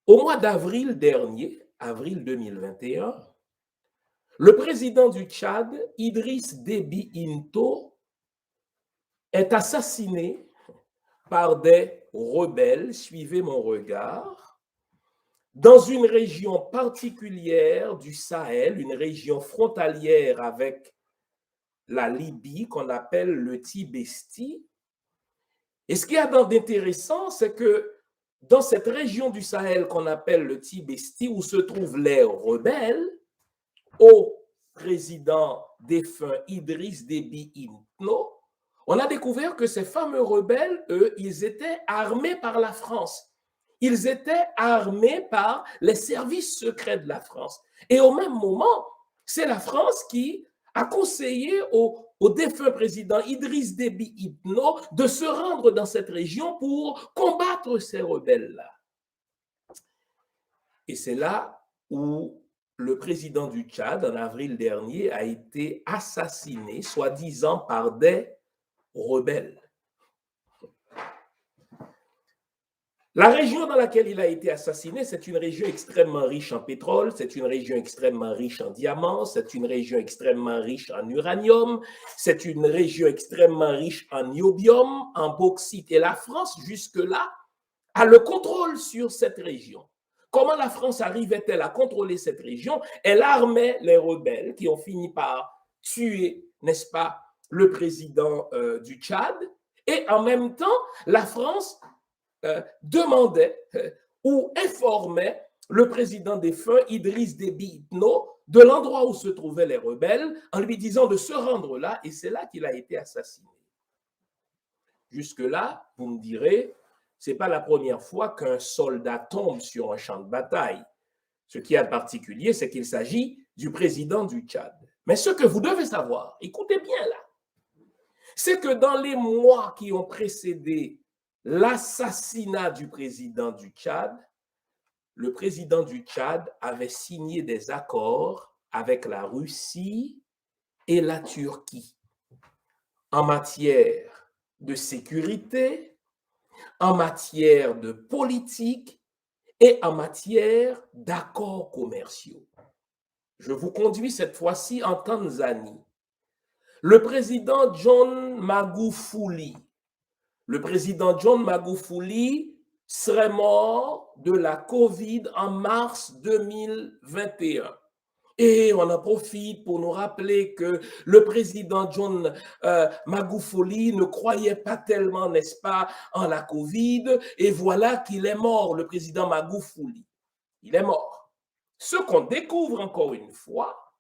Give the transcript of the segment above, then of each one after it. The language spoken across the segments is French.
Au mois d'avril dernier, avril 2021, le président du Tchad, Idriss Déby Itno, est assassiné par des rebelles, suivez mon regard, dans une région particulière du Sahel, une région frontalière avec la Libye qu'on appelle le Tibesti. Et ce qu'il y a d'intéressant, c'est que dans cette région du Sahel qu'on appelle le Tibesti, où se trouvent les rebelles, au président défunt Idriss Déby Itno, on a découvert que ces fameux rebelles, eux, ils étaient armés par la France. Ils étaient armés par les services secrets de la France. Et au même moment, c'est la France qui a conseillé au défunt président Idriss Déby Itno de se rendre dans cette région pour combattre ces rebelles-là. Et c'est là où le président du Tchad, en avril dernier, a été assassiné, soi-disant par des rebelles. La région dans laquelle il a été assassiné, c'est une région extrêmement riche en pétrole, c'est une région extrêmement riche en diamants, c'est une région extrêmement riche en uranium, c'est une région extrêmement riche en niobium, en bauxite. Et la France, jusque-là, a le contrôle sur cette région. Comment la France arrivait-elle à contrôler cette région? Elle armait les rebelles qui ont fini par tuer, n'est-ce pas, le président du Tchad. Et en même temps, la France demandait ou informait le président défunt Idriss Déby Itno de l'endroit où se trouvaient les rebelles en lui disant de se rendre là, et c'est là qu'il a été assassiné. Jusque-là, vous me direz, ce n'est pas la première fois qu'un soldat tombe sur un champ de bataille. Ce qui est particulier, c'est qu'il s'agit du président du Tchad. Mais ce que vous devez savoir, écoutez bien là, c'est que dans les mois qui ont précédé l'assassinat du président du Tchad, le président du Tchad avait signé des accords avec la Russie et la Turquie en matière de sécurité, en matière de politique et en matière d'accords commerciaux. Je vous conduis cette fois-ci en Tanzanie. Le président John Magufuli, serait mort de la COVID en mars 2021. Et on en profite pour nous rappeler que le président John Magufuli ne croyait pas tellement, n'est-ce pas, en la COVID. Et voilà qu'il est mort, le président Magufuli. Il est mort. Ce qu'on découvre encore une fois,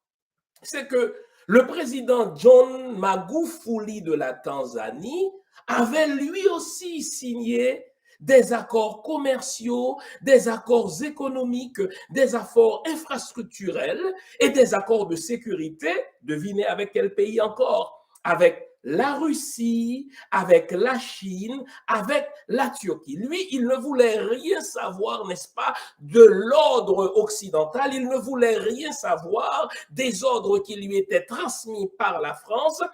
c'est que le président John Magufuli de la Tanzanie avait lui aussi signé des accords commerciaux, des accords économiques, des accords infrastructurels et des accords de sécurité. Devinez avec quel pays encore? Avec la Russie, avec la Chine, avec la Turquie. Lui, il ne voulait rien savoir, n'est-ce pas, de l'ordre occidental. Il ne voulait rien savoir des ordres qui lui étaient transmis par la France.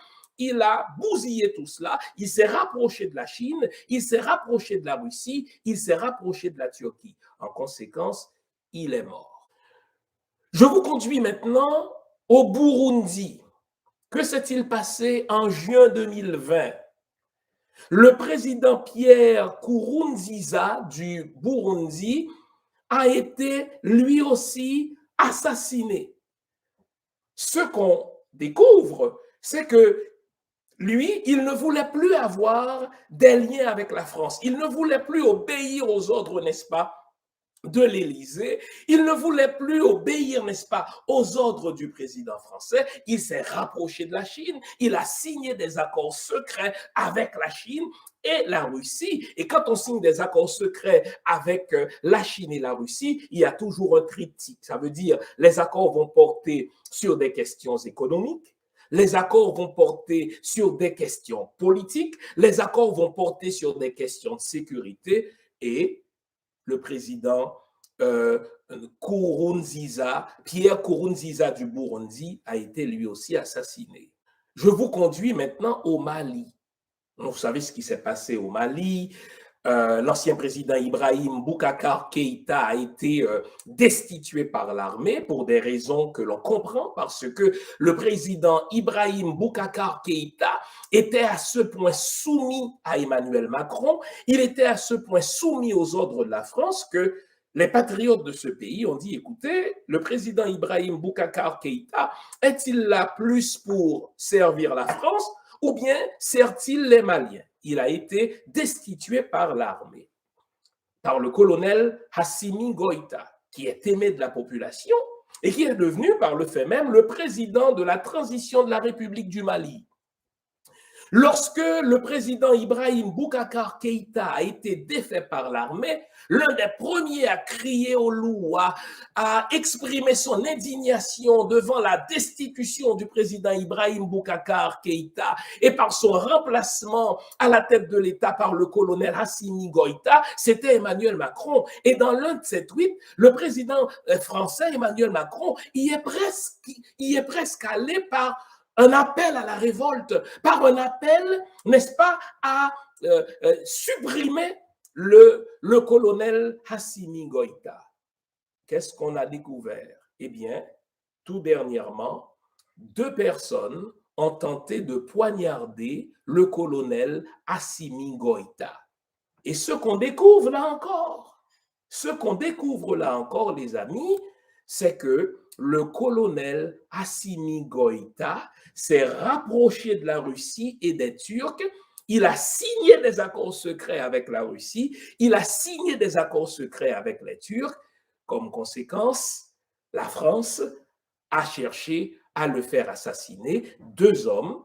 Il a bousillé tout cela, il s'est rapproché de la Chine, il s'est rapproché de la Russie, il s'est rapproché de la Turquie. En conséquence, il est mort. Je vous conduis maintenant au Burundi. Que s'est-il passé en juin 2020? Le président Pierre Nkurunziza du Burundi a été lui aussi assassiné. Ce qu'on découvre, c'est que lui, il ne voulait plus avoir des liens avec la France. Il ne voulait plus obéir aux ordres, n'est-ce pas, de l'Élysée. Il ne voulait plus obéir, n'est-ce pas, aux ordres du président français. Il s'est rapproché de la Chine. Il a signé des accords secrets avec la Chine et la Russie. Et quand on signe des accords secrets avec la Chine et la Russie, il y a toujours un triptyque. Ça veut dire les accords vont porter sur des questions économiques. Les accords vont porter sur des questions politiques, les accords vont porter sur des questions de sécurité et le président Pierre Nkurunziza du Burundi a été lui aussi assassiné. Je vous conduis maintenant au Mali. Vous savez ce qui s'est passé au Mali. l'ancien président Ibrahim Boubacar Keïta a été destitué par l'armée pour des raisons que l'on comprend, parce que le président Ibrahim Boubacar Keïta était à ce point soumis à Emmanuel Macron, il était à ce point soumis aux ordres de la France que les patriotes de ce pays ont dit, écoutez, le président Ibrahim Boubacar Keïta est-il là plus pour servir la France ou bien sert-il les Maliens? Il a été destitué par l'armée, par le colonel Assimi Goïta, qui est aimé de la population et qui est devenu, par le fait même, le président de la transition de la République du Mali. Lorsque le président Ibrahim Boubacar Keïta a été défait par l'armée, l'un des premiers à crier au loup, à exprimer son indignation devant la destitution du président Ibrahim Boubacar Keïta et par son remplacement à la tête de l'État par le colonel Assimi Goïta, c'était Emmanuel Macron. Et dans l'un de ces tweets, le président français Emmanuel Macron y est presque allé par un appel à la révolte, par un appel, n'est-ce pas, à supprimer le colonel Assimi Goïta. Qu'est-ce qu'on a découvert? Eh bien, tout dernièrement, 2 personnes ont tenté de poignarder le colonel Assimi Goïta. Et ce qu'on découvre là encore, les amis, c'est que le colonel Assimi Goïta s'est rapproché de la Russie et des Turcs. Il a signé des accords secrets avec la Russie, il a signé des accords secrets avec les Turcs. Comme conséquence, la France a cherché à le faire assassiner. 2 hommes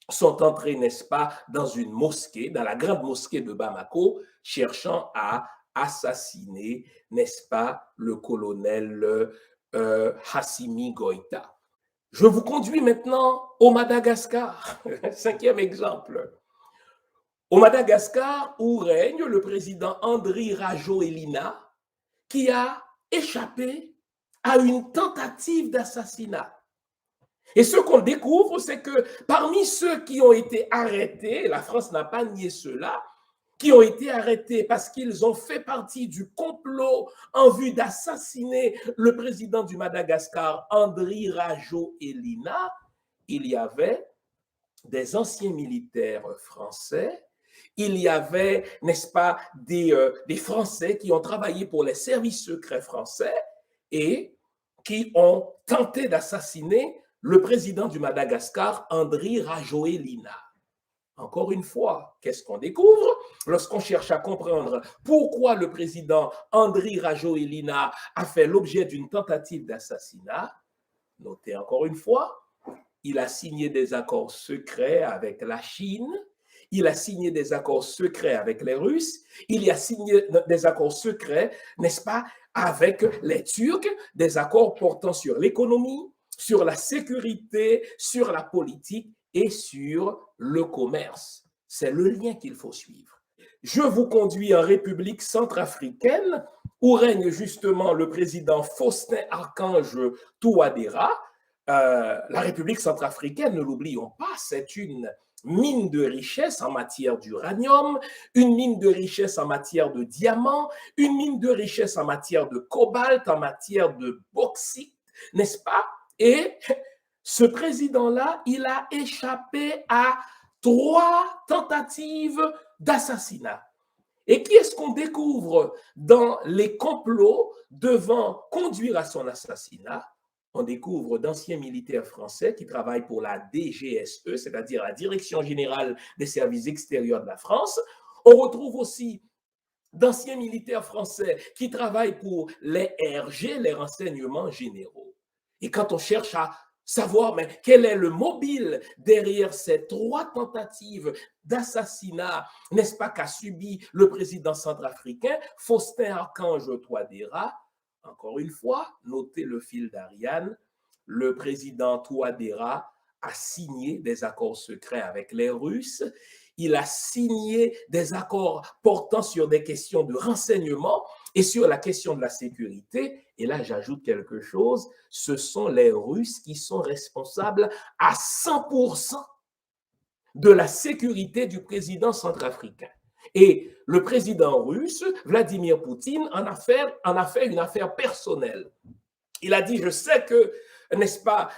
sont entrés, n'est-ce pas, dans une mosquée, dans la grande mosquée de Bamako, cherchant à assassiner, n'est-ce pas, le colonel Assimi Goïta. Je vous conduis maintenant au Madagascar, 5e exemple. Au Madagascar, où règne le président Andry Rajoelina, qui a échappé à une tentative d'assassinat. Et ce qu'on découvre, c'est que parmi ceux qui ont été arrêtés, la France n'a pas nié cela, qui ont été arrêtés parce qu'ils ont fait partie du complot en vue d'assassiner le président du Madagascar, Andry Rajoelina, il y avait des anciens militaires français, il y avait, n'est-ce pas, des Français qui ont travaillé pour les services secrets français et qui ont tenté d'assassiner le président du Madagascar, Andry Rajoelina. Encore une fois, qu'est-ce qu'on découvre lorsqu'on cherche à comprendre pourquoi le président Andry Rajoelina a fait l'objet d'une tentative d'assassinat? Notez encore une fois, il a signé des accords secrets avec la Chine, il a signé des accords secrets avec les Russes, il a signé des accords secrets, n'est-ce pas, avec les Turcs, des accords portant sur l'économie, sur la sécurité, sur la politique et sur le commerce. C'est le lien qu'il faut suivre. Je vous conduis en République centrafricaine où règne justement le président Faustin-Archange Touadéra. La République centrafricaine, ne l'oublions pas, c'est une mine de richesse en matière d'uranium, une mine de richesse en matière de diamants, une mine de richesse en matière de cobalt, en matière de bauxite, n'est-ce pas? Et ce président-là, il a échappé à 3 tentatives d'assassinat. Et qui est-ce qu'on découvre dans les complots devant conduire à son assassinat? On découvre d'anciens militaires français qui travaillent pour la DGSE, c'est-à-dire la Direction générale des services extérieurs de la France. On retrouve aussi d'anciens militaires français qui travaillent pour les RG, les renseignements généraux. Et quand on cherche à savoir mais quel est le mobile derrière ces 3 tentatives d'assassinat, n'est-ce pas, qu'a subi le président centrafricain, Faustin-Archange Touadéra, encore une fois, notez le fil d'Ariane, le président Touadéra a signé des accords secrets avec les Russes, il a signé des accords portant sur des questions de renseignement et sur la question de la sécurité. Et là, j'ajoute quelque chose, ce sont les Russes qui sont responsables à 100% de la sécurité du président centrafricain. Et le président russe, Vladimir Poutine, en a fait une affaire personnelle. Il a dit, je sais que, n'est-ce pas,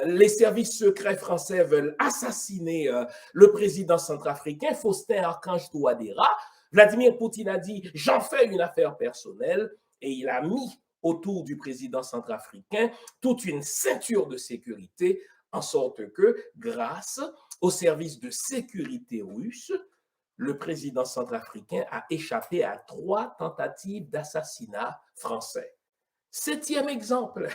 les services secrets français veulent assassiner le président centrafricain, Faustin Archange Touadéra. Vladimir Poutine a dit, j'en fais une affaire personnelle, et il a mis autour du président centrafricain toute une ceinture de sécurité, en sorte que, grâce aux services de sécurité russes, le président centrafricain a échappé à 3 tentatives d'assassinat français. 7e exemple,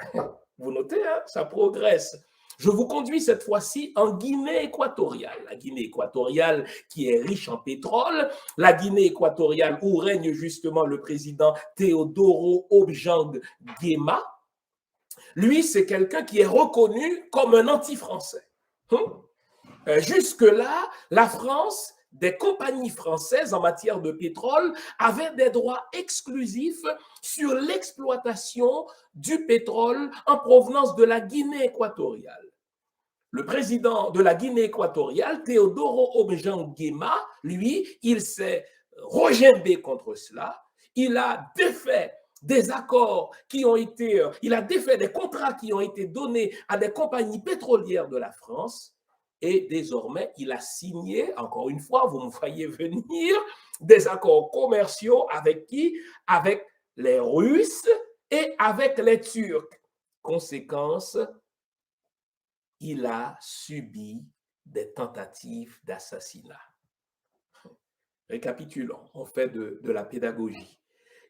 vous notez, hein, ça progresse. Je vous conduis cette fois-ci en Guinée équatoriale. La Guinée équatoriale qui est riche en pétrole, la Guinée équatoriale où règne justement le président Teodoro Obiang Nguema. Lui, c'est quelqu'un qui est reconnu comme un anti-français. Jusque-là, la France, des compagnies françaises en matière de pétrole avaient des droits exclusifs sur l'exploitation du pétrole en provenance de la Guinée équatoriale. Le président de la Guinée équatoriale, Teodoro Obiang Nguema, lui, il s'est regimbé contre cela. Il a défait des accords qui ont été, il a défait des contrats qui ont été donnés à des compagnies pétrolières de la France. Et désormais, il a signé, encore une fois, vous me voyez venir, des accords commerciaux avec qui? Avec les Russes et avec les Turcs. Conséquence, il a subi des tentatives d'assassinat. Récapitulons, on fait de la pédagogie.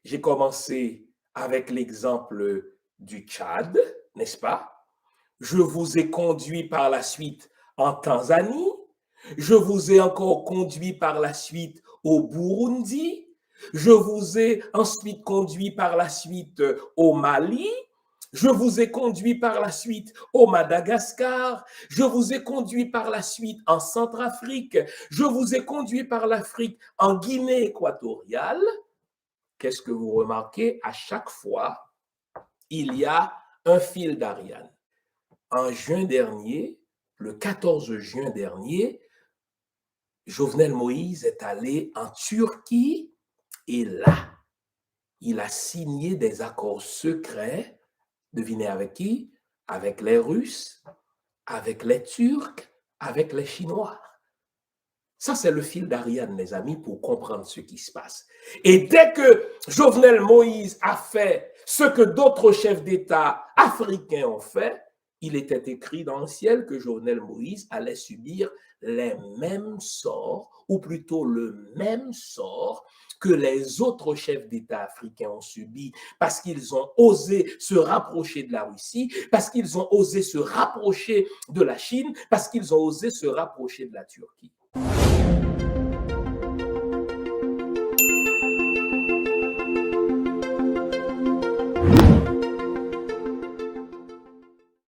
J'ai commencé avec l'exemple du Tchad, n'est-ce pas? Je vous ai conduit par la suite en Tanzanie, je vous ai encore conduit par la suite au Burundi, je vous ai ensuite conduit par la suite au Mali, je vous ai conduit par la suite au Madagascar, je vous ai conduit par la suite en Centrafrique, je vous ai conduit par l'Afrique en Guinée équatoriale. Qu'est-ce que vous remarquez? À chaque fois, il y a un fil d'Ariane. En juin dernier, le 14 juin dernier, Jovenel Moïse est allé en Turquie et là, il a signé des accords secrets. Devinez avec qui? Avec les Russes, avec les Turcs, avec les Chinois. Ça, c'est le fil d'Ariane, mes amis, pour comprendre ce qui se passe. Et dès que Jovenel Moïse a fait ce que d'autres chefs d'État africains ont fait, il était écrit dans le ciel que Jovenel Moïse allait subir les mêmes sorts, ou plutôt le même sort que les autres chefs d'État africains ont subi parce qu'ils ont osé se rapprocher de la Russie, parce qu'ils ont osé se rapprocher de la Chine, parce qu'ils ont osé se rapprocher de la Turquie.